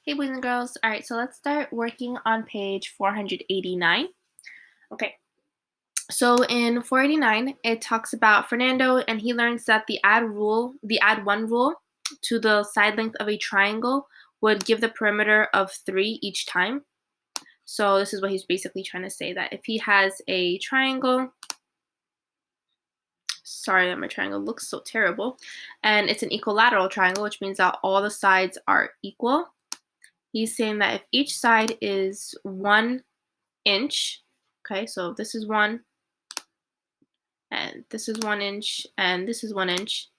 Hey boys and girls. All right, so let's start working on page 489. Okay, so in 489, it talks about Fernando, and he learns that the add one rule to the side length of a triangle would give the perimeter of 3 each time. So this is what he's basically trying to say, that if he has a triangle, sorry that my triangle looks so terrible, and it's an equilateral triangle, which means that all the sides are equal. He's saying that if each side is 1 inch, okay, so this is 1, and this is 1 inch, and this is 1 inch,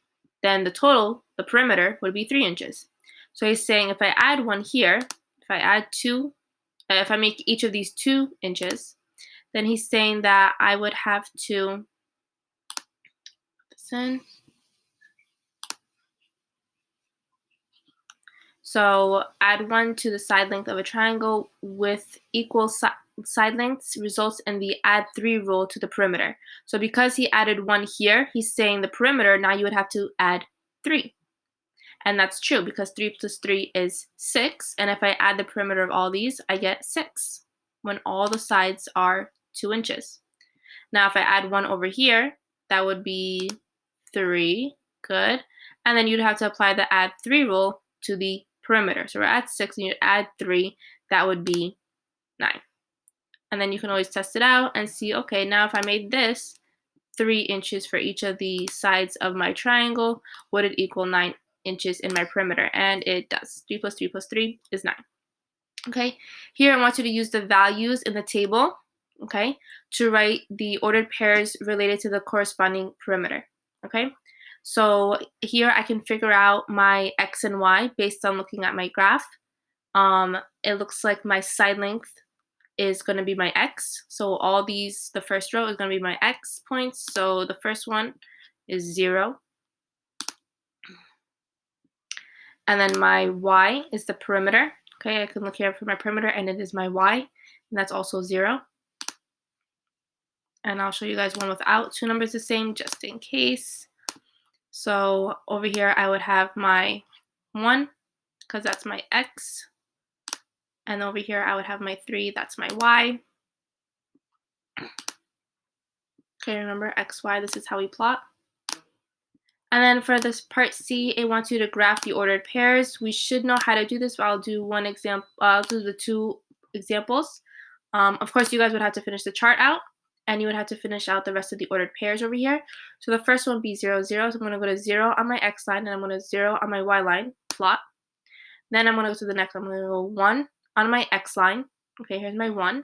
then the perimeter, would be 3 inches. So he's saying if I add 1 here, if I add 2, if I make each of these 2 inches, then he's saying that I would have to put this in. So add 1 to the side length of a triangle with equal side lengths results in the add 3 rule to the perimeter. So because he added 1 here, he's saying the perimeter, now you would have to add 3. And that's true because 3 plus 3 is 6. And if I add the perimeter of all these, I get 6 when all the sides are 2 inches. Now if I add 1 over here, that would be 3. Good. And then you'd have to apply the add 3 rule to the perimeter. So we're at 6 and you add 3, that would be 9. And then you can always test it out and see, okay, now if I made this 3 inches for each of the sides of my triangle, would it equal 9 inches in my perimeter? And it does. 3 plus 3 plus 3 is 9. Okay, here I want you to use the values in the table, okay, to write the ordered pairs related to the corresponding perimeter. Okay, so here I can figure out my x and y based on looking at my graph. It looks like my side length is going to be my x. So all these, the first row is going to be my x points. So the first one is 0. And then my y is the perimeter. Okay, I can look here for my perimeter, and it is my y, and that's also 0. And I'll show you guys one without 2 numbers the same, just in case. So over here, I would have my 1, because that's my x. And over here, I would have my 3, that's my y. Okay, remember x, y, this is how we plot. And then for this part C, it wants you to graph the ordered pairs. We should know how to do this, but I'll do one example. I'll do the 2 examples. Of course, you guys would have to finish the chart out, and you would have to finish out the rest of the ordered pairs over here. So the first one would be 0, 0. So I'm going to go to 0 on my x line, and I'm going to 0 on my y line, plot. Then I'm going to go to the next one. I'm going to go 1 on my x line. Okay, here's my 1.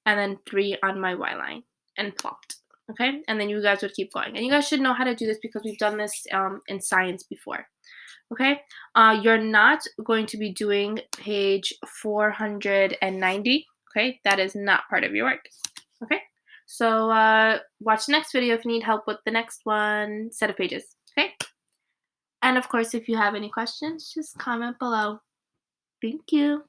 And then 3 on my y line, and plot. Okay, and then you guys would keep going. And you guys should know how to do this because we've done this in science before. Okay, you're not going to be doing page 490. Okay, that is not part of your work. Okay, so watch the next video if you need help with the next one set of pages. Okay, and of course, if you have any questions, just comment below. Thank you.